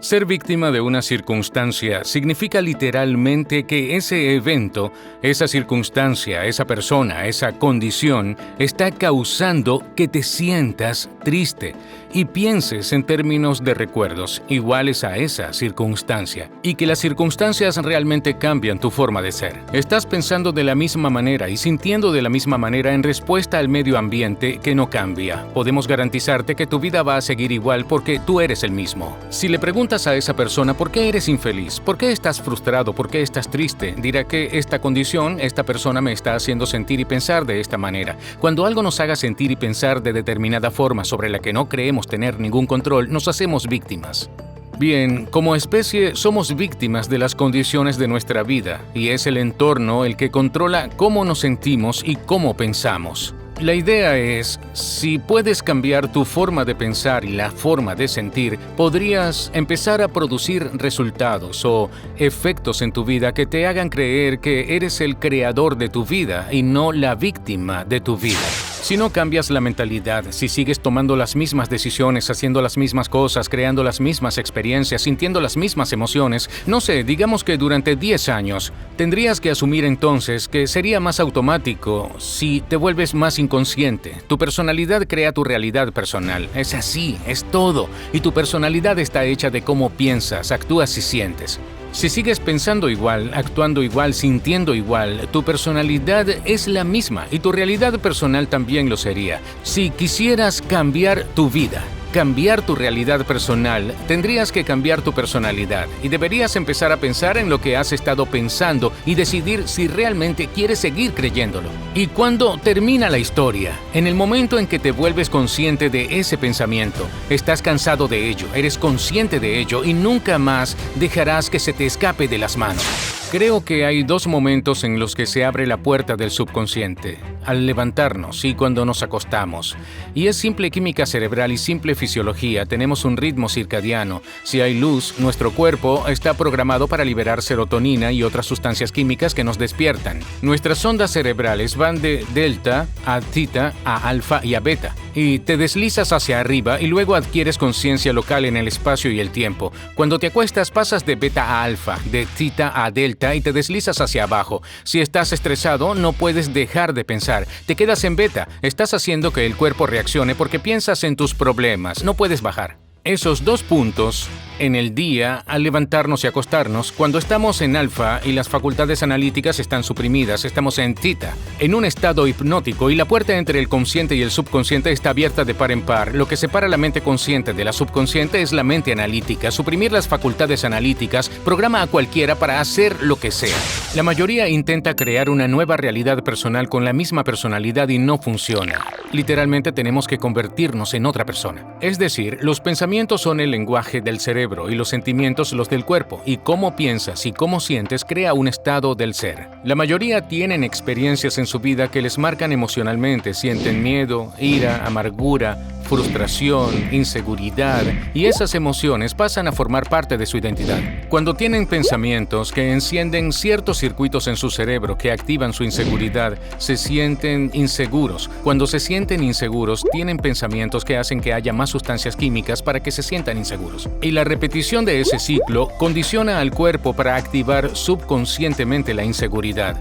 Ser víctima de una circunstancia significa literalmente que ese evento, esa circunstancia, esa persona, esa condición está causando que te sientas triste y pienses en términos de recuerdos iguales a esa circunstancia y que las circunstancias realmente cambian tu forma de ser. Estás pensando de la misma manera y sintiendo de la misma manera en respuesta al medio ambiente que no cambia. Podemos garantizarte que tu vida va a seguir igual porque tú eres el mismo. Si le preguntas a esa persona por qué eres infeliz, por qué estás frustrado, por qué estás triste, dirá que esta condición, esta persona me está haciendo sentir y pensar de esta manera. Cuando algo nos haga sentir y pensar de determinada forma sobre la que no creemos tener ningún control, nos hacemos víctimas. Bien, como especie somos víctimas de las condiciones de nuestra vida y es el entorno el que controla cómo nos sentimos y cómo pensamos. La idea es, si puedes cambiar tu forma de pensar y la forma de sentir, podrías empezar a producir resultados o efectos en tu vida que te hagan creer que eres el creador de tu vida y no la víctima de tu vida. Si no cambias la mentalidad, si sigues tomando las mismas decisiones, haciendo las mismas cosas, creando las mismas experiencias, sintiendo las mismas emociones, no sé, digamos que durante 10 años, tendrías que asumir entonces que sería más automático si te vuelves más inconsciente. Tu personalidad crea tu realidad personal. Es así, es todo. Y tu personalidad está hecha de cómo piensas, actúas y sientes. Si sigues pensando igual, actuando igual, sintiendo igual, tu personalidad es la misma y tu realidad personal también lo sería. Si quisieras cambiar tu vida, cambiar tu realidad personal, tendrías que cambiar tu personalidad y deberías empezar a pensar en lo que has estado pensando y decidir si realmente quieres seguir creyéndolo. ¿Y cuándo termina la historia? En el momento en que te vuelves consciente de ese pensamiento, estás cansado de ello, eres consciente de ello y nunca más dejarás que se te escape de las manos. Creo que hay dos momentos en los que se abre la puerta del subconsciente, al levantarnos y cuando nos acostamos. Y es simple química cerebral y simple fisiología, tenemos un ritmo circadiano. Si hay luz, nuestro cuerpo está programado para liberar serotonina y otras sustancias químicas que nos despiertan. Nuestras ondas cerebrales van de delta a theta a alfa y a beta. Y te deslizas hacia arriba y luego adquieres conciencia local en el espacio y el tiempo. Cuando te acuestas pasas de beta a alfa, de theta a delta y te deslizas hacia abajo. Si estás estresado, no puedes dejar de pensar. Te quedas en beta. Estás haciendo que el cuerpo reaccione porque piensas en tus problemas. No puedes bajar. Esos dos puntos en el día, al levantarnos y acostarnos, cuando estamos en alfa y las facultades analíticas están suprimidas, estamos en theta, en un estado hipnótico y la puerta entre el consciente y el subconsciente está abierta de par en par. Lo que separa la mente consciente de la subconsciente es la mente analítica. Suprimir las facultades analíticas programa a cualquiera para hacer lo que sea. La mayoría intenta crear una nueva realidad personal con la misma personalidad y no funciona. Literalmente tenemos que convertirnos en otra persona. Es decir, los pensamientos son el lenguaje del cerebro y los sentimientos los del cuerpo, y cómo piensas y cómo sientes crea un estado del ser. La mayoría tienen experiencias en su vida que les marcan emocionalmente, sienten miedo, ira, amargura, frustración, inseguridad, y esas emociones pasan a formar parte de su identidad. Cuando tienen pensamientos que encienden ciertos circuitos en su cerebro que activan su inseguridad, se sienten inseguros. Cuando se sienten inseguros, tienen pensamientos que hacen que haya más sustancias químicas para que se sientan inseguros. Y la repetición de ese ciclo condiciona al cuerpo para activar subconscientemente la inseguridad.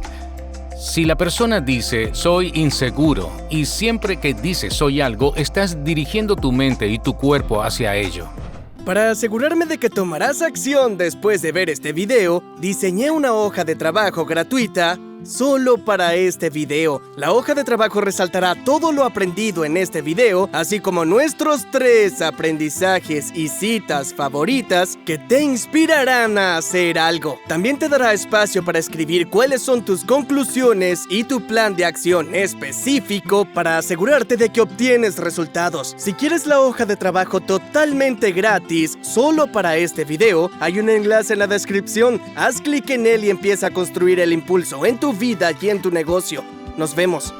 Si la persona dice soy inseguro y siempre que dice soy algo, estás dirigiendo tu mente y tu cuerpo hacia ello. Para asegurarme de que tomarás acción después de ver este video, diseñé una hoja de trabajo gratuita solo para este video. La hoja de trabajo resaltará todo lo aprendido en este video, así como nuestros 3 aprendizajes y citas favoritas que te inspirarán a hacer algo. También te dará espacio para escribir cuáles son tus conclusiones y tu plan de acción específico para asegurarte de que obtienes resultados. Si quieres la hoja de trabajo totalmente gratis, solo para este video, hay un enlace en la descripción. Haz clic en él y empieza a construir el impulso en tu vida y en tu negocio. Nos vemos.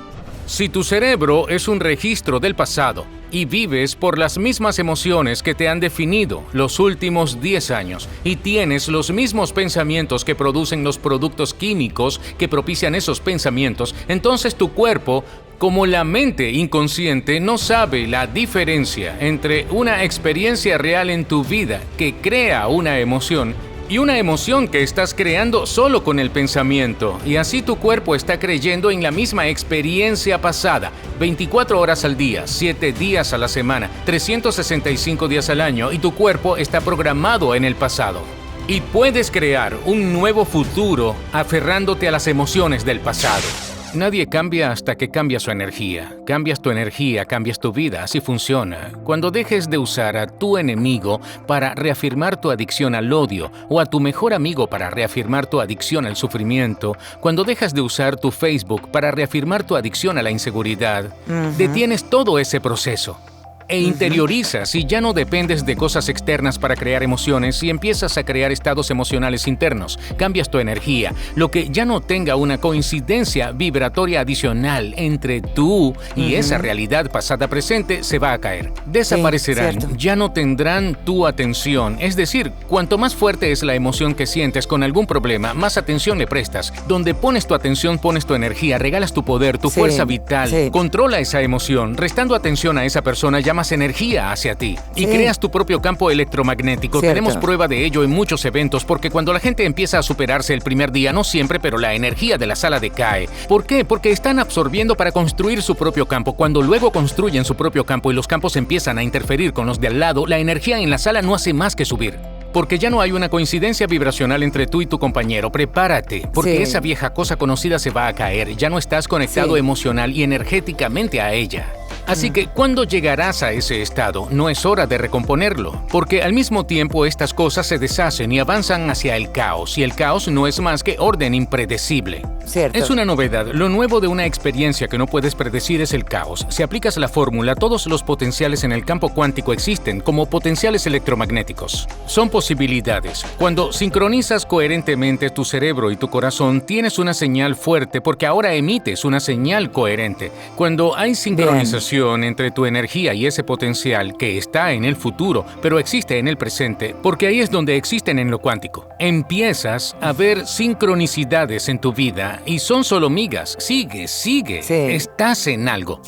Si tu cerebro es un registro del pasado y vives por las mismas emociones que te han definido los últimos 10 años y tienes los mismos pensamientos que producen los productos químicos que propician esos pensamientos, entonces tu cuerpo Como la mente inconsciente no sabe la diferencia entre una experiencia real en tu vida que crea una emoción y una emoción que estás creando solo con el pensamiento, y así tu cuerpo está creyendo en la misma experiencia pasada, 24 horas al día, 7 días a la semana, 365 días al año, y tu cuerpo está programado en el pasado. Y puedes crear un nuevo futuro aferrándote a las emociones del pasado. Nadie cambia hasta que cambia su energía. Cambias tu energía, cambias tu vida, así funciona. Cuando dejes de usar a tu enemigo para reafirmar tu adicción al odio o a tu mejor amigo para reafirmar tu adicción al sufrimiento, cuando dejas de usar tu Facebook para reafirmar tu adicción a la inseguridad, detienes todo ese proceso. E interiorizas y ya no dependes de cosas externas para crear emociones y empiezas a crear estados emocionales internos. Cambias tu energía, lo que ya no tenga una coincidencia vibratoria adicional entre tú y esa realidad pasada presente se va a caer. Desaparecerán, Sí, ya no tendrán tu atención. Es decir, cuanto más fuerte es la emoción que sientes con algún problema, más atención le prestas. Donde pones tu atención, pones tu energía, regalas tu poder, tu fuerza vital. Controla esa emoción, restando atención a esa persona ya más energía hacia ti y creas tu propio campo electromagnético. Tenemos prueba de ello en muchos eventos, porque cuando la gente empieza a superarse el primer día, no siempre, pero la energía de la sala decae. ¿Por qué? Porque están absorbiendo para construir su propio campo. Cuando luego construyen su propio campo y los campos empiezan a interferir con los de al lado, la energía en la sala no hace más que subir. Porque ya no hay una coincidencia vibracional entre tú y tu compañero. Prepárate, porque esa vieja cosa conocida se va a caer. Ya no estás conectado emocional y energéticamente a ella. Así que cuando llegarás a ese estado, no es hora de recomponerlo, porque al mismo tiempo estas cosas se deshacen y avanzan hacia el caos, y el caos no es más que orden impredecible. Es una novedad. Lo nuevo de una experiencia que no puedes predecir es el caos. Si aplicas la fórmula, todos los potenciales en el campo cuántico existen como potenciales electromagnéticos. Son posibilidades. Cuando sincronizas coherentemente tu cerebro y tu corazón, tienes una señal fuerte porque ahora emites una señal coherente. Cuando hay sincronización entre tu energía y ese potencial que está en el futuro, pero existe en el presente, porque ahí es donde existen en lo cuántico. Empiezas a ver sincronicidades en tu vida y son solo migas. Sigue. Estás en algo.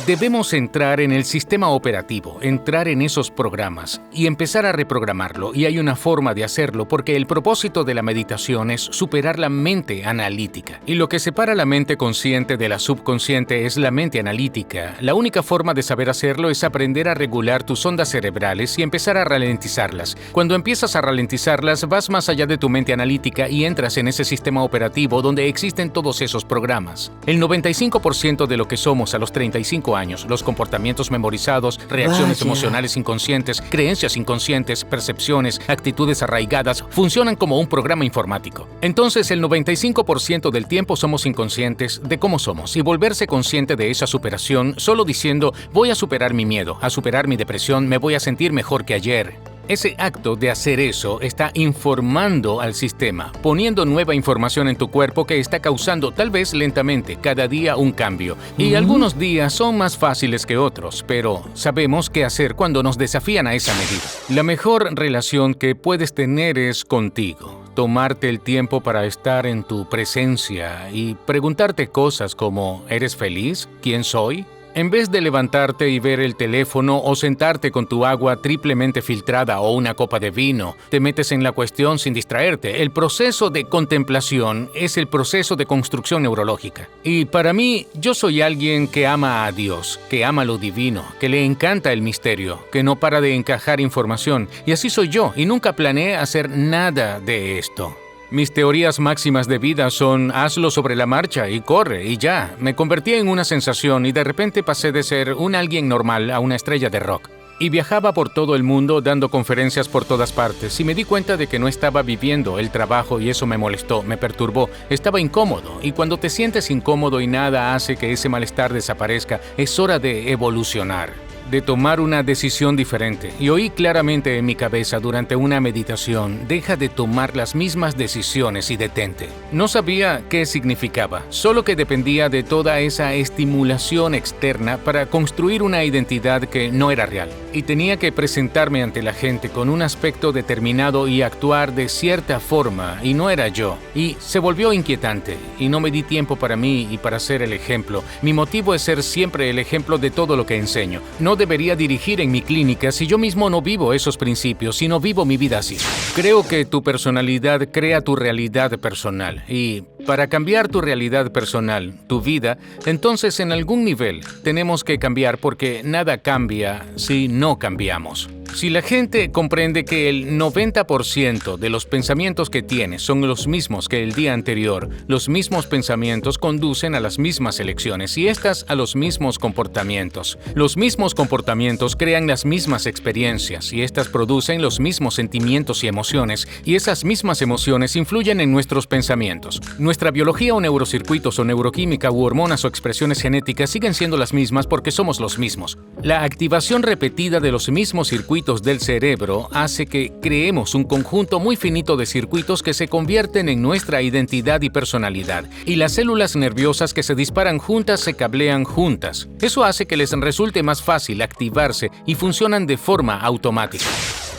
Debemos entrar en el sistema operativo, entrar en esos programas y empezar a reprogramarlo. Y hay una forma de hacerlo, porque el propósito de la meditación es superar la mente analítica. Y lo que separa la mente consciente de la subconsciente es la mente analítica. La única forma de saber hacerlo es aprender a regular tus ondas cerebrales y empezar a ralentizarlas. Cuando empiezas a ralentizarlas, vas más allá de tu mente analítica y entras en ese sistema operativo donde existen todos esos programas. El 95% de lo que somos a los 35 años, los comportamientos memorizados, reacciones emocionales inconscientes, creencias inconscientes, percepciones, actitudes arraigadas, funcionan como un programa informático. Entonces, el 95% del tiempo somos inconscientes de cómo somos, y volverse consciente de esa superación solo diciendo, voy a superar mi miedo, a superar mi depresión, me voy a sentir mejor que ayer. Ese acto de hacer eso está informando al sistema, poniendo nueva información en tu cuerpo que está causando, tal vez lentamente, cada día un cambio. Y algunos días son más fáciles que otros, pero sabemos qué hacer cuando nos desafían a esa medida. La mejor relación que puedes tener es contigo. Tomarte el tiempo para estar en tu presencia y preguntarte cosas como, ¿eres feliz? ¿Quién soy? En vez de levantarte y ver el teléfono o sentarte con tu agua triplemente filtrada o una copa de vino, te metes en la cuestión sin distraerte. El proceso de contemplación es el proceso de construcción neurológica. Y para mí, yo soy alguien que ama a Dios, que ama lo divino, que le encanta el misterio, que no para de encajar información. Y así soy yo, y nunca planeé hacer nada de esto. Mis teorías máximas de vida son hazlo sobre la marcha y corre y ya. Me convertí en una sensación y de repente pasé de ser un alguien normal a una estrella de rock. Y viajaba por todo el mundo dando conferencias por todas partes y me di cuenta de que no estaba viviendo el trabajo y eso me molestó, me perturbó, estaba incómodo. Y cuando te sientes incómodo y nada hace que ese malestar desaparezca, es hora de evolucionar. de tomar una decisión diferente y oí claramente en mi cabeza durante una meditación: deja de tomar las mismas decisiones y detente. No sabía qué significaba, solo que dependía de toda esa estimulación externa para construir una identidad que no era real. Y tenía que presentarme ante la gente con un aspecto determinado y actuar de cierta forma, y no era yo. Y se volvió inquietante, y no me di tiempo para mí y para ser el ejemplo. Mi motivo es ser siempre el ejemplo de todo lo que enseño. No debería dirigir en mi clínica si yo mismo no vivo esos principios, si no vivo mi vida así. Creo que tu personalidad crea tu realidad personal, y para cambiar tu realidad personal, tu vida, entonces en algún nivel tenemos que cambiar, porque nada cambia si no cambiamos. Si la gente comprende que el 90% de los pensamientos que tienes son los mismos que el día anterior, los mismos pensamientos conducen a las mismas elecciones y estas a los mismos comportamientos. Los mismos comportamientos crean las mismas experiencias y estas producen los mismos sentimientos y emociones, y esas mismas emociones influyen en nuestros pensamientos. Nuestra biología o neurocircuitos o neuroquímica u hormonas o expresiones genéticas siguen siendo las mismas porque somos los mismos. La activación repetida de los mismos circuitos del cerebro hace que creemos un conjunto muy finito de circuitos que se convierten en nuestra identidad y personalidad, y las células nerviosas que se disparan juntas se cablean juntas. Eso hace que les resulte más fácil activarse y funcionan de forma automática.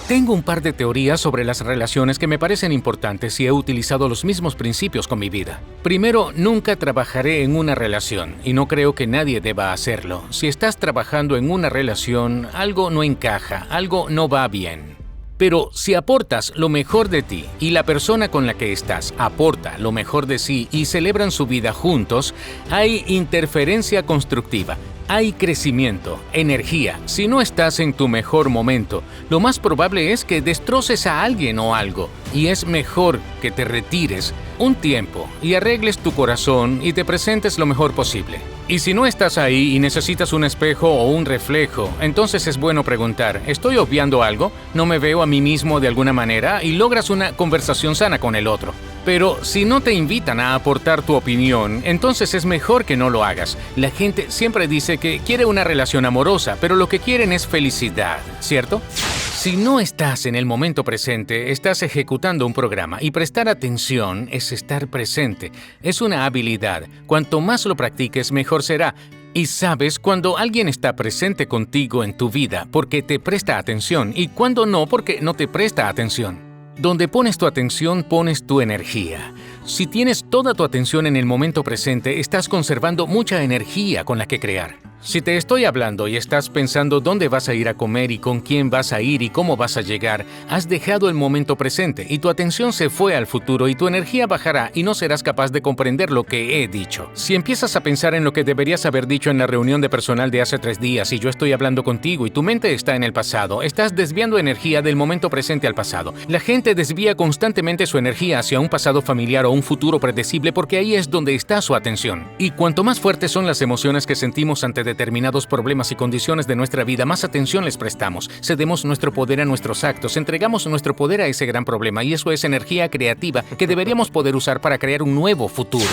Tengo un par de teorías sobre las relaciones que me parecen importantes y he utilizado los mismos principios con mi vida. Primero, nunca trabajaré en una relación y no creo que nadie deba hacerlo. Si estás trabajando en una relación, algo no encaja, algo no va bien. Pero si aportas lo mejor de ti y la persona con la que estás aporta lo mejor de sí y celebran su vida juntos, hay interferencia constructiva. Hay crecimiento, energía. Si no estás en tu mejor momento, lo más probable es que destroces a alguien o algo, y es mejor que te retires un tiempo y arregles tu corazón y te presentes lo mejor posible. Y si no estás ahí y necesitas un espejo o un reflejo, entonces es bueno preguntar: ¿estoy obviando algo? ¿No me veo a mí mismo de alguna manera? Y logras una conversación sana con el otro. Pero si no te invitan a aportar tu opinión, entonces es mejor que no lo hagas. La gente siempre dice que quiere una relación amorosa, pero lo que quieren es felicidad, ¿cierto? Si no estás en el momento presente, estás ejecutando un programa, y prestar atención es estar presente. Es una habilidad. Cuanto más lo practiques, mejor será. Y sabes cuando alguien está presente contigo en tu vida porque te presta atención, y cuando no, porque no te presta atención. Donde pones tu atención, pones tu energía. Si tienes toda tu atención en el momento presente, estás conservando mucha energía con la que crear. Si te estoy hablando y estás pensando dónde vas a ir a comer y con quién vas a ir y cómo vas a llegar, has dejado el momento presente y tu atención se fue al futuro, y tu energía bajará y no serás capaz de comprender lo que he dicho. Si empiezas a pensar en lo que deberías haber dicho en la reunión de personal de hace 3 días y yo estoy hablando contigo y tu mente está en el pasado, estás desviando energía del momento presente al pasado. La gente desvía constantemente su energía hacia un pasado familiar o un futuro predecible porque ahí es donde está su atención. Y cuanto más fuertes son las emociones que sentimos ante determinados problemas y condiciones de nuestra vida, más atención les prestamos. Cedemos nuestro poder a nuestros actos, entregamos nuestro poder a ese gran problema, y eso es energía creativa que deberíamos poder usar para crear un nuevo futuro.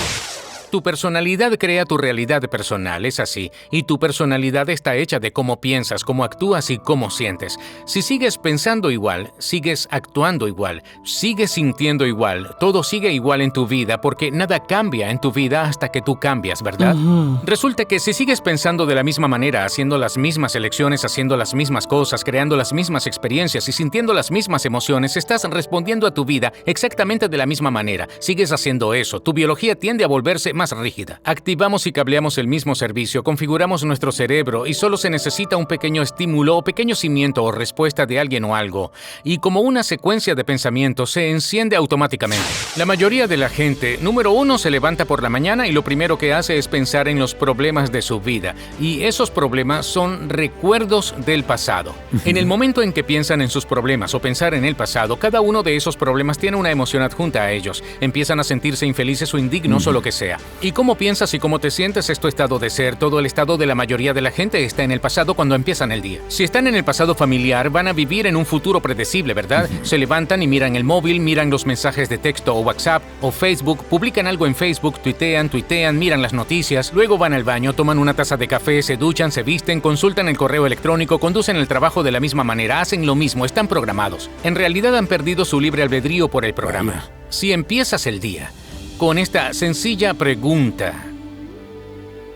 Tu personalidad crea tu realidad personal, es así, y tu personalidad está hecha de cómo piensas, cómo actúas y cómo sientes. Si sigues pensando igual, sigues actuando igual, sigues sintiendo igual, todo sigue igual en tu vida porque nada cambia en tu vida hasta que tú cambias, ¿verdad? Resulta que si sigues pensando de la misma manera, haciendo las mismas elecciones, haciendo las mismas cosas, creando las mismas experiencias y sintiendo las mismas emociones, estás respondiendo a tu vida exactamente de la misma manera. Sigues haciendo eso, tu biología tiende a volverse más rígida. Activamos y cableamos el mismo servicio, configuramos nuestro cerebro y solo se necesita un pequeño estímulo o pequeño cimiento o respuesta de alguien o algo. Y como una secuencia de pensamientos se enciende automáticamente. La mayoría de la gente, número 1, se levanta por la mañana y lo primero que hace es pensar en los problemas de su vida. Y esos problemas son recuerdos del pasado. En el momento en que piensan en sus problemas o pensar en el pasado, cada uno de esos problemas tiene una emoción adjunta a ellos. Empiezan a sentirse infelices o indignos o lo que sea. Y cómo piensas y cómo te sientes es tu estado de ser. Todo el estado de la mayoría de la gente está en el pasado cuando empiezan el día. Si están en el pasado familiar, van a vivir en un futuro predecible, ¿verdad? Se levantan y miran el móvil, miran los mensajes de texto o WhatsApp o Facebook, publican algo en Facebook, tuitean, miran las noticias, luego van al baño, toman una taza de café, se duchan, se visten, consultan el correo electrónico, conducen el trabajo de la misma manera, hacen lo mismo, están programados. En realidad han perdido su libre albedrío por el programa. Si empiezas el día con esta sencilla pregunta: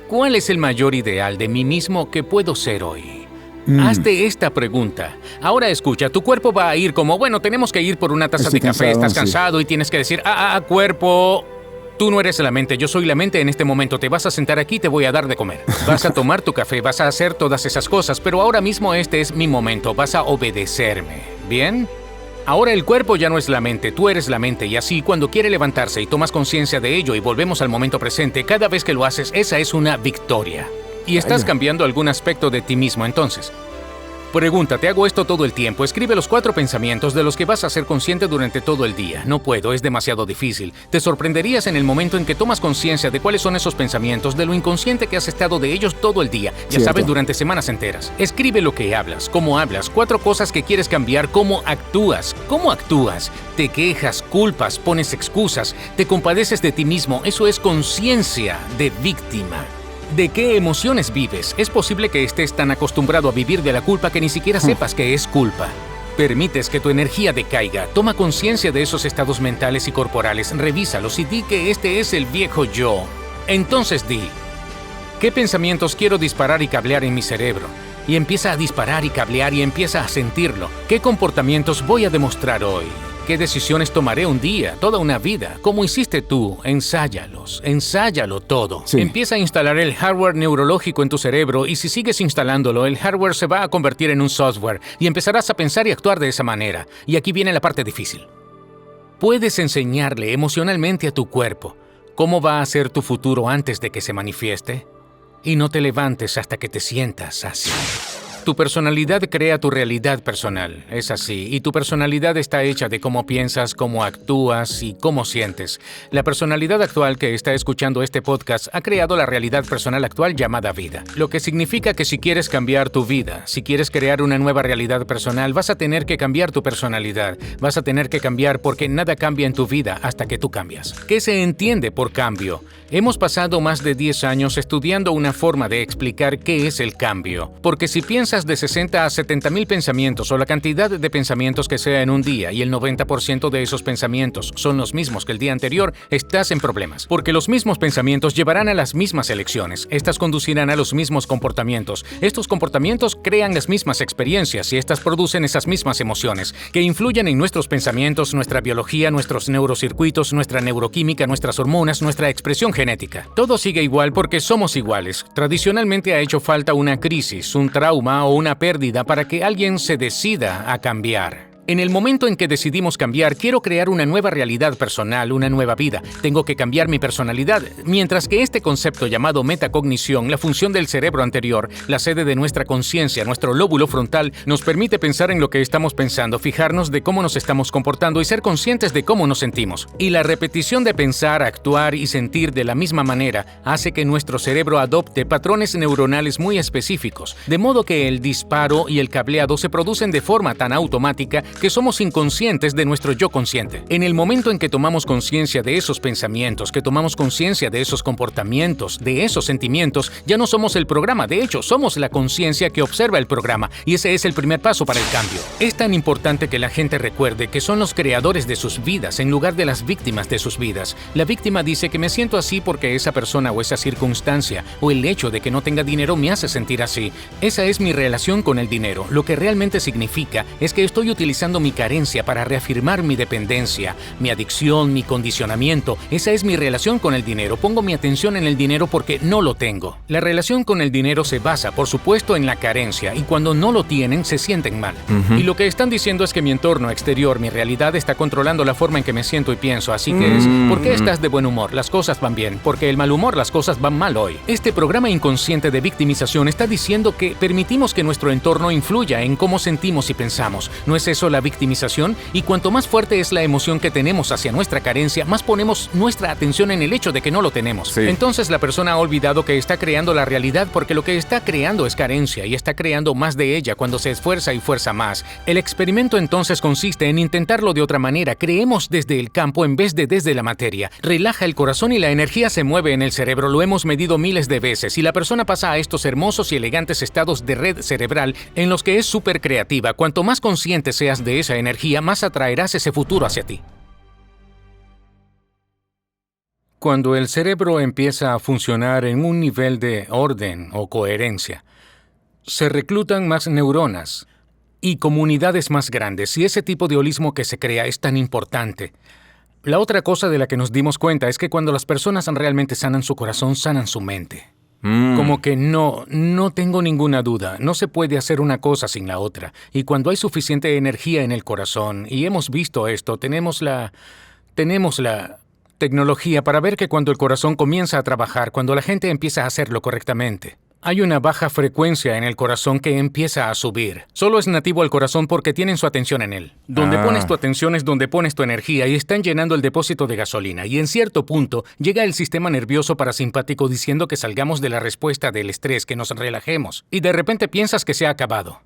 ¿cuál es el mayor ideal de mí mismo que puedo ser hoy? Hazte esta pregunta. Ahora escucha, tu cuerpo va a ir como, bueno, tenemos que ir por una taza de café, estás cansado y tienes que decir, cuerpo, tú no eres la mente, yo soy la mente en este momento, te vas a sentar aquí y te voy a dar de comer. Vas a tomar tu café, vas a hacer todas esas cosas, pero ahora mismo este es mi momento, vas a obedecerme, ¿bien? Ahora el cuerpo ya no es la mente, tú eres la mente, y así cuando quiere levantarse y tomas conciencia de ello y volvemos al momento presente, cada vez que lo haces, esa es una victoria. Y estás cambiando algún aspecto de ti mismo entonces. Pregunta, te hago esto todo el tiempo. Escribe los 4 pensamientos de los que vas a ser consciente durante todo el día. No puedo, es demasiado difícil. Te sorprenderías en el momento en que tomas conciencia de cuáles son esos pensamientos, de lo inconsciente que has estado de ellos todo el día. Ya sabes, durante semanas enteras. Escribe lo que hablas, cómo hablas, 4 cosas que quieres cambiar, cómo actúas. ¿Cómo actúas? Te quejas, culpas, pones excusas, te compadeces de ti mismo. Eso es conciencia de víctima. ¿De qué emociones vives? Es posible que estés tan acostumbrado a vivir de la culpa que ni siquiera sepas que es culpa. Permites que tu energía decaiga. Toma conciencia de esos estados mentales y corporales, revísalos y di que este es el viejo yo. Entonces di, ¿qué pensamientos quiero disparar y cablear en mi cerebro? Y empieza a disparar y cablear y empieza a sentirlo. ¿Qué comportamientos voy a demostrar hoy? ¿Qué decisiones tomaré un día, toda una vida? ¿Cómo hiciste tú? Ensáyalos, ensáyalo todo. Empieza a instalar el hardware neurológico en tu cerebro y si sigues instalándolo, el hardware se va a convertir en un software y empezarás a pensar y actuar de esa manera. Y aquí viene la parte difícil. Puedes enseñarle emocionalmente a tu cuerpo cómo va a ser tu futuro antes de que se manifieste. Y no te levantes hasta que te sientas así. Tu personalidad crea tu realidad personal, es así, y tu personalidad está hecha de cómo piensas, cómo actúas y cómo sientes. La personalidad actual que está escuchando este podcast ha creado la realidad personal actual llamada vida, lo que significa que si quieres cambiar tu vida, si quieres crear una nueva realidad personal, vas a tener que cambiar tu personalidad, vas a tener que cambiar porque nada cambia en tu vida hasta que tú cambias. ¿Qué se entiende por cambio? Hemos pasado más de 10 años estudiando una forma de explicar qué es el cambio, porque si piensas de 60 a 70 mil pensamientos o la cantidad de pensamientos que sea en un día y el 90% de esos pensamientos son los mismos que el día anterior, estás en problemas. Porque los mismos pensamientos llevarán a las mismas elecciones. Estas conducirán a los mismos comportamientos. Estos comportamientos crean las mismas experiencias y estas producen esas mismas emociones que influyen en nuestros pensamientos, nuestra biología, nuestros neurocircuitos, nuestra neuroquímica, nuestras hormonas, nuestra expresión genética. Todo sigue igual porque somos iguales. Tradicionalmente ha hecho falta una crisis, un trauma o una pérdida para que alguien se decida a cambiar. En el momento en que decidimos cambiar, quiero crear una nueva realidad personal, una nueva vida. Tengo que cambiar mi personalidad. Mientras que este concepto llamado metacognición, la función del cerebro anterior, la sede de nuestra conciencia, nuestro lóbulo frontal, nos permite pensar en lo que estamos pensando, fijarnos de cómo nos estamos comportando y ser conscientes de cómo nos sentimos. Y la repetición de pensar, actuar y sentir de la misma manera hace que nuestro cerebro adopte patrones neuronales muy específicos, de modo que el disparo y el cableado se producen de forma tan automática que somos inconscientes de nuestro yo consciente. En el momento en que tomamos conciencia de esos pensamientos, que tomamos conciencia de esos comportamientos, de esos sentimientos, ya no somos el programa, de hecho, somos la conciencia que observa el programa, y ese es el primer paso para el cambio. Es tan importante que la gente recuerde que son los creadores de sus vidas en lugar de las víctimas de sus vidas. La víctima dice que me siento así porque esa persona o esa circunstancia o el hecho de que no tenga dinero me hace sentir así. Esa es mi relación con el dinero. Lo que realmente significa es que estoy utilizando mi carencia para reafirmar mi dependencia, mi adicción, mi condicionamiento. Esa es mi relación con el dinero. Pongo mi atención en el dinero porque no lo tengo. La relación con el dinero se basa, por supuesto, en la carencia y cuando no lo tienen, se sienten mal. Y lo que están diciendo es que mi entorno exterior, mi realidad, está controlando la forma en que me siento y pienso. Así que es, ¿por qué estás de buen humor? Las cosas van bien. Porque el mal humor, las cosas van mal hoy. Este programa inconsciente de victimización está diciendo que permitimos que nuestro entorno influya en cómo sentimos y pensamos. ¿No es eso la victimización, y cuanto más fuerte es la emoción que tenemos hacia nuestra carencia, más ponemos nuestra atención en el hecho de que no lo tenemos. Sí. Entonces la persona ha olvidado que está creando la realidad porque lo que está creando es carencia y está creando más de ella cuando se esfuerza y fuerza más. El experimento entonces consiste en intentarlo de otra manera. Creemos desde el campo en vez de desde la materia. Relaja el corazón y la energía se mueve en el cerebro. Lo hemos medido miles de veces y la persona pasa a estos hermosos y elegantes estados de red cerebral en los que es súper creativa. Cuanto más consciente seas de esa energía, más atraerás ese futuro hacia ti. Cuando el cerebro empieza a funcionar en un nivel de orden o coherencia, se reclutan más neuronas y comunidades más grandes, y ese tipo de holismo que se crea es tan importante. La otra cosa de la que nos dimos cuenta es que cuando las personas realmente sanan su corazón, sanan su mente. Como que no tengo ninguna duda, no se puede hacer una cosa sin la otra. Y cuando hay suficiente energía en el corazón, y hemos visto esto, tenemos la tecnología para ver que cuando el corazón comienza a trabajar, cuando la gente empieza a hacerlo correctamente, hay una baja frecuencia en el corazón que empieza a subir. Solo es nativo al corazón porque tienen su atención en él. Donde pones tu atención es donde pones tu energía y están llenando el depósito de gasolina. Y en cierto punto llega el sistema nervioso parasimpático diciendo que salgamos de la respuesta del estrés, que nos relajemos. Y de repente piensas que se ha acabado.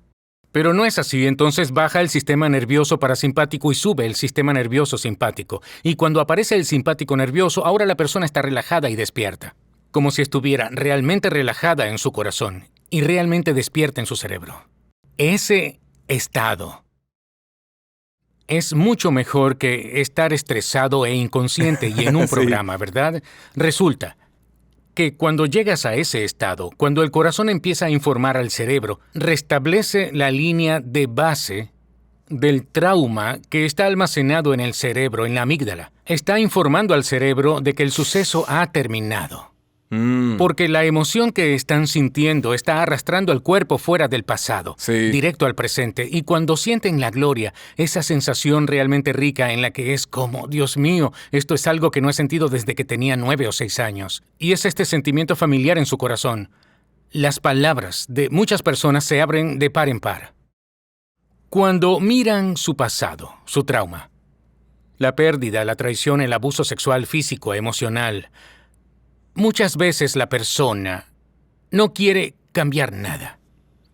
Pero no es así, entonces baja el sistema nervioso parasimpático y sube el sistema nervioso simpático. Y cuando aparece el simpático nervioso, ahora la persona está relajada y despierta. Como si estuviera realmente relajada en su corazón y realmente despierta en su cerebro. Ese estado es mucho mejor que estar estresado e inconsciente y en un Sí. programa, ¿verdad? Resulta que cuando llegas a ese estado, cuando el corazón empieza a informar al cerebro, restablece la línea de base del trauma que está almacenado en el cerebro, en la amígdala. Está informando al cerebro de que el suceso ha terminado. Porque la emoción que están sintiendo está arrastrando al cuerpo fuera del pasado, Sí. directo al presente. Y cuando sienten la gloria, esa sensación realmente rica en la que es como, Dios mío, esto es algo que no he sentido desde que tenía 9 o 6 años. Y es este sentimiento familiar en su corazón. Las palabras de muchas personas se abren de par en par. Cuando miran su pasado, su trauma, la pérdida, la traición, el abuso sexual, físico, emocional, muchas veces la persona no quiere cambiar nada.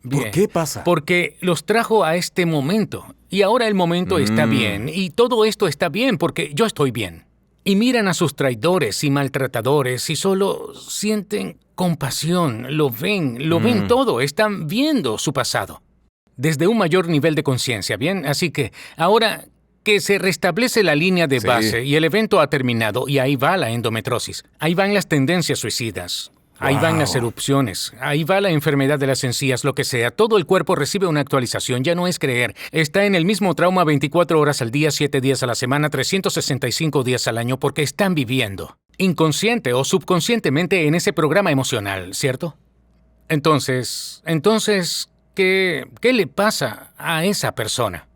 ¿Por Bien, qué pasa? Porque los trajo a este momento. Y ahora el momento está bien. Y todo esto está bien porque yo estoy bien. Y miran a sus traidores y maltratadores y solo sienten compasión. Lo ven todo. Están viendo su pasado. Desde un mayor nivel de conciencia, ¿bien? Así que ahora que se restablece la línea de Sí. base y el evento ha terminado, y ahí va la endometriosis, ahí van las tendencias suicidas, ahí van las erupciones, ahí va la enfermedad de las encías, lo que sea, todo el cuerpo recibe una actualización, ya no es creer, está en el mismo trauma 24 horas al día, 7 días a la semana, 365 días al año, porque están viviendo, inconsciente o subconscientemente en ese programa emocional, ¿cierto? Entonces, ¿qué le pasa a esa persona?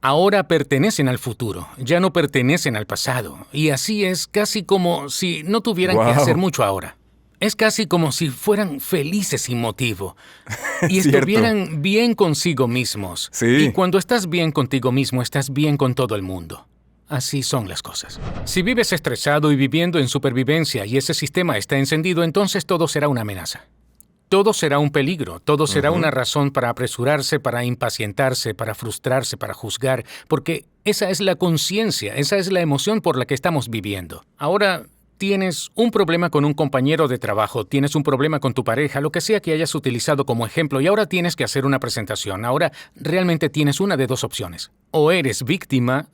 Ahora pertenecen al futuro, ya no pertenecen al pasado. Y así es casi como si no tuvieran que hacer mucho ahora. Es casi como si fueran felices sin motivo y Cierto. estuvieran bien consigo mismos. Sí. Y cuando estás bien contigo mismo, estás bien con todo el mundo. Así son las cosas. Si vives estresado y viviendo en supervivencia y ese sistema está encendido, entonces todo será una amenaza. Todo será un peligro, todo será una razón para apresurarse, para impacientarse, para frustrarse, para juzgar, porque esa es la conciencia, esa es la emoción por la que estamos viviendo. Ahora tienes un problema con un compañero de trabajo, tienes un problema con tu pareja, lo que sea que hayas utilizado como ejemplo, y ahora tienes que hacer una presentación. Ahora realmente tienes una de dos opciones. O eres víctima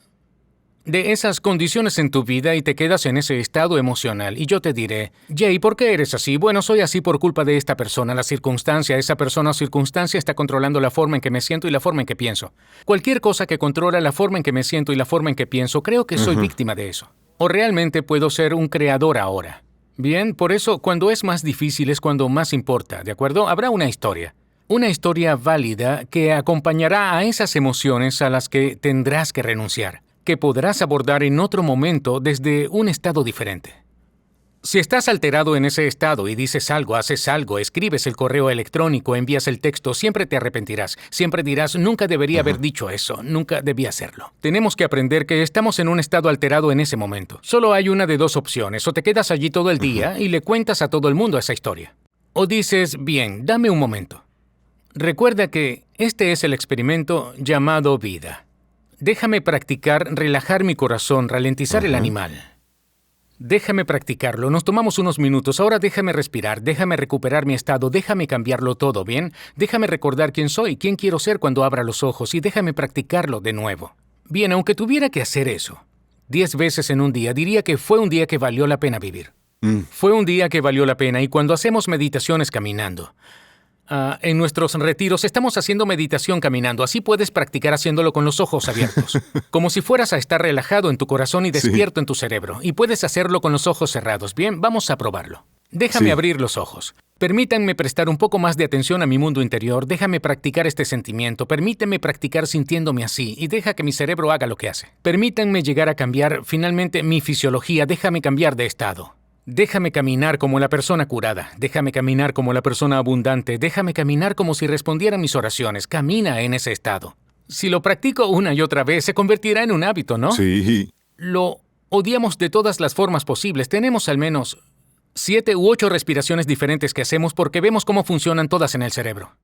de esas condiciones en tu vida y te quedas en ese estado emocional. Y yo te diré, Jay, ¿por qué eres así? Bueno, soy así por culpa de esta persona, la circunstancia. Esa persona o circunstancia está controlando la forma en que me siento y la forma en que pienso. Cualquier cosa que controla la forma en que me siento y la forma en que pienso, creo que soy víctima de eso. O realmente puedo ser un creador ahora. Bien, por eso cuando es más difícil es cuando más importa, ¿de acuerdo? Habrá una historia. Una historia válida que acompañará a esas emociones a las que tendrás que renunciar, que podrás abordar en otro momento desde un estado diferente. Si estás alterado en ese estado y dices algo, haces algo, escribes el correo electrónico, envías el texto, siempre te arrepentirás. Siempre dirás, nunca debería haber dicho eso, nunca debí hacerlo. Tenemos que aprender que estamos en un estado alterado en ese momento. Solo hay una de dos opciones, o te quedas allí todo el día y le cuentas a todo el mundo esa historia. O dices, bien, dame un momento. Recuerda que este es el experimento llamado vida. Déjame practicar, relajar mi corazón, ralentizar el animal. Déjame practicarlo, nos tomamos unos minutos, ahora déjame respirar, déjame recuperar mi estado, déjame cambiarlo todo, ¿bien? Déjame recordar quién soy, quién quiero ser cuando abra los ojos y déjame practicarlo de nuevo. Bien, aunque tuviera que hacer eso 10 veces en un día, diría que fue un día que valió la pena vivir. Fue un día que valió la pena y cuando hacemos meditaciones caminando, en nuestros retiros estamos haciendo meditación caminando. Así puedes practicar haciéndolo con los ojos abiertos. Como si fueras a estar relajado en tu corazón y despierto en tu cerebro. Y puedes hacerlo con los ojos cerrados. Bien, vamos a probarlo. Déjame abrir los ojos. Permítanme prestar un poco más de atención a mi mundo interior. Déjame practicar este sentimiento. Permíteme practicar sintiéndome así. Y deja que mi cerebro haga lo que hace. Permítanme llegar a cambiar finalmente mi fisiología. Déjame cambiar de estado. Déjame caminar como la persona curada, déjame caminar como la persona abundante, déjame caminar como si respondieran mis oraciones, camina en ese estado. Si lo practico una y otra vez, se convertirá en un hábito, ¿no? Sí. Lo odiamos de todas las formas posibles. Tenemos al menos 7 u 8 respiraciones diferentes que hacemos porque vemos cómo funcionan todas en el cerebro.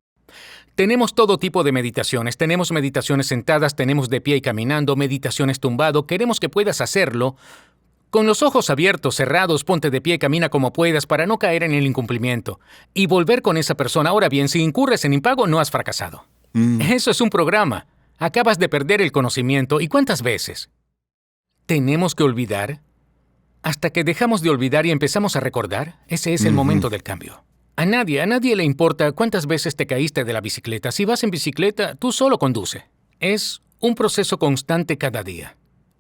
Tenemos todo tipo de meditaciones. Tenemos meditaciones sentadas, tenemos de pie y caminando, meditaciones tumbado. Queremos que puedas hacerlo con los ojos abiertos, cerrados, ponte de pie, camina como puedas para no caer en el incumplimiento. Y volver con esa persona. Ahora bien, si incurres en impago, no has fracasado. Eso es un programa. Acabas de perder el conocimiento. ¿Y cuántas veces? ¿Tenemos que olvidar? Hasta que dejamos de olvidar y empezamos a recordar, ese es el momento del cambio. A nadie le importa cuántas veces te caíste de la bicicleta. Si vas en bicicleta, tú solo conduce. Es un proceso constante cada día.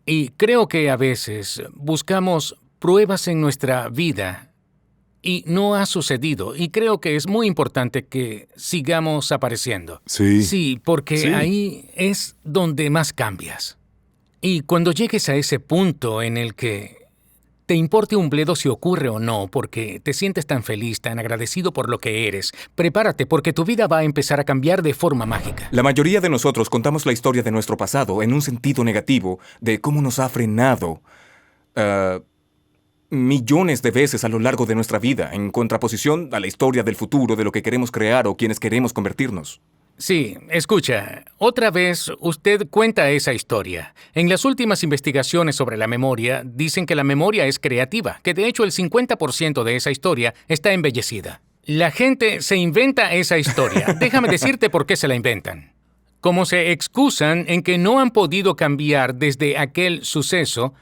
Y creo que a veces buscamos pruebas en nuestra vida y no ha sucedido. Y creo que es muy importante que sigamos apareciendo. Sí, porque ahí es donde más cambias. Y cuando llegues a ese punto en el que te importe un bledo si ocurre o no, porque te sientes tan feliz, tan agradecido por lo que eres, prepárate porque tu vida va a empezar a cambiar de forma mágica. La mayoría de nosotros contamos la historia de nuestro pasado en un sentido negativo, de cómo nos ha frenado millones de veces a lo largo de nuestra vida, en contraposición a la historia del futuro, de lo que queremos crear o quienes queremos convertirnos. Sí, escucha, otra vez usted cuenta esa historia. En las últimas investigaciones sobre la memoria, dicen que la memoria es creativa, que de hecho el 50% de esa historia está embellecida. La gente se inventa esa historia. Déjame decirte por qué se la inventan. Como se excusan en que no han podido cambiar desde aquel suceso,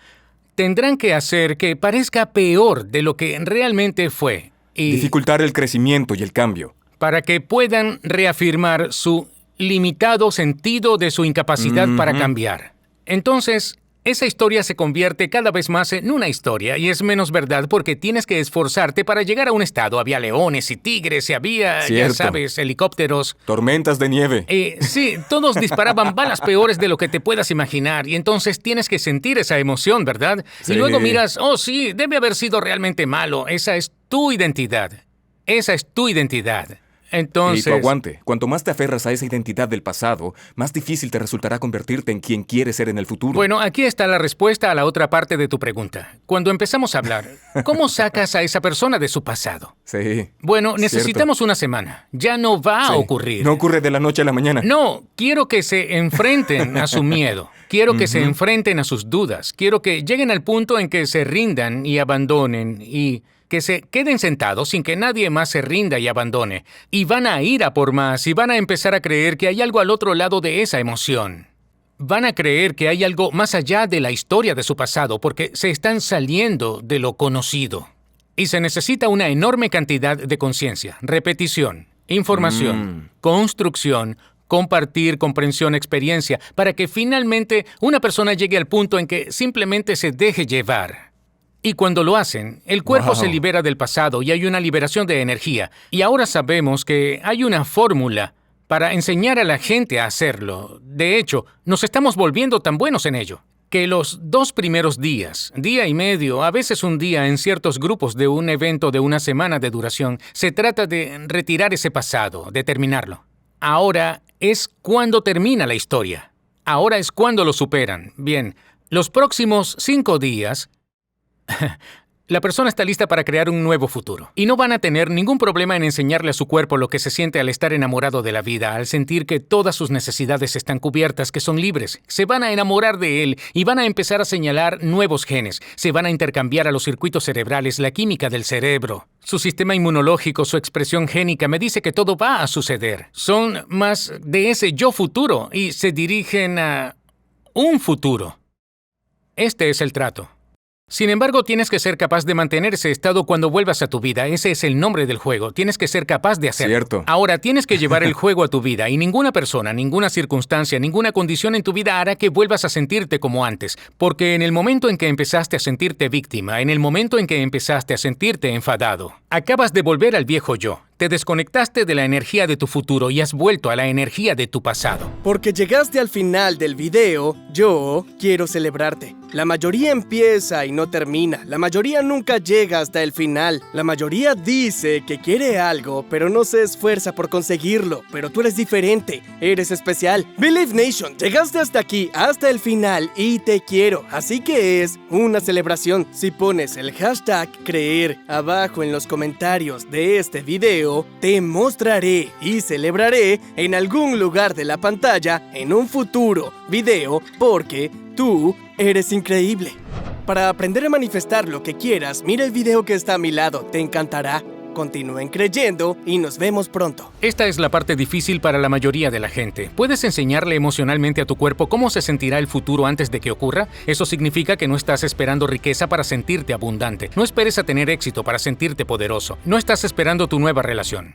tendrán que hacer que parezca peor de lo que realmente fue. Y dificultar el crecimiento y el cambio. Para que puedan reafirmar su limitado sentido de su incapacidad para cambiar. Entonces, esa historia se convierte cada vez más en una historia y es menos verdad porque tienes que esforzarte para llegar a un estado. Había leones y tigres y había, ya sabes, helicópteros. Tormentas de nieve. Sí, todos disparaban balas peores de lo que te puedas imaginar y entonces tienes que sentir esa emoción, ¿verdad? Sí. Y luego miras, oh sí, debe haber sido realmente malo. Esa es tu identidad. Esa es tu identidad. Entonces, y tu aguante. Cuanto más te aferras a esa identidad del pasado, más difícil te resultará convertirte en quien quieres ser en el futuro. Bueno, aquí está la respuesta a la otra parte de tu pregunta. Cuando empezamos a hablar, ¿cómo sacas a esa persona de su pasado? Sí. Bueno, necesitamos una semana. Ya no va a ocurrir. No ocurre de la noche a la mañana. No, quiero que se enfrenten a su miedo. Quiero que se enfrenten a sus dudas. Quiero que lleguen al punto en que se rindan y abandonen y que se queden sentados sin que nadie más se rinda y abandone. Y van a ir a por más y van a empezar a creer que hay algo al otro lado de esa emoción. Van a creer que hay algo más allá de la historia de su pasado porque se están saliendo de lo conocido. Y se necesita una enorme cantidad de conciencia, repetición, información, construcción, compartir, comprensión, experiencia, para que finalmente una persona llegue al punto en que simplemente se deje llevar. Y cuando lo hacen, el cuerpo se libera del pasado y hay una liberación de energía. Y ahora sabemos que hay una fórmula para enseñar a la gente a hacerlo. De hecho, nos estamos volviendo tan buenos en ello. que los 2 primeros días, día y medio, a veces un día en ciertos grupos de un evento de una semana de duración, se trata de retirar ese pasado, de terminarlo. Ahora es cuando termina la historia. Ahora es cuando lo superan. Bien, los próximos 5 días, la persona está lista para crear un nuevo futuro. Y no van a tener ningún problema en enseñarle a su cuerpo lo que se siente al estar enamorado de la vida, al sentir que todas sus necesidades están cubiertas, que son libres. Se van a enamorar de él y van a empezar a señalar nuevos genes. Se van a intercambiar a los circuitos cerebrales, la química del cerebro. Su sistema inmunológico, su expresión génica me dice que todo va a suceder. Son más de ese yo futuro y se dirigen a un futuro. Este es el trato. Sin embargo, tienes que ser capaz de mantener ese estado cuando vuelvas a tu vida. Ese es el nombre del juego. Tienes que ser capaz de hacerlo. Cierto. Ahora, tienes que llevar el juego a tu vida y ninguna persona, ninguna circunstancia, ninguna condición en tu vida hará que vuelvas a sentirte como antes. Porque en el momento en que empezaste a sentirte víctima, en el momento en que empezaste a sentirte enfadado, acabas de volver al viejo yo. Te desconectaste de la energía de tu futuro y has vuelto a la energía de tu pasado. Porque llegaste al final del video, yo quiero celebrarte. La mayoría empieza y no termina. La mayoría nunca llega hasta el final. La mayoría dice que quiere algo, pero no se esfuerza por conseguirlo. Pero tú eres diferente, eres especial. Believe Nation, llegaste hasta aquí, hasta el final y te quiero. Así que es una celebración. Si pones el hashtag creer abajo en los comentarios de este video, te mostraré y celebraré en algún lugar de la pantalla en un futuro video porque tú eres increíble. Para aprender a manifestar lo que quieras, mira el video que está a mi lado, te encantará. Continúen creyendo y nos vemos pronto. Esta es la parte difícil para la mayoría de la gente. ¿Puedes enseñarle emocionalmente a tu cuerpo cómo se sentirá el futuro antes de que ocurra? Eso significa que no estás esperando riqueza para sentirte abundante. No esperes a tener éxito para sentirte poderoso. No estás esperando tu nueva relación.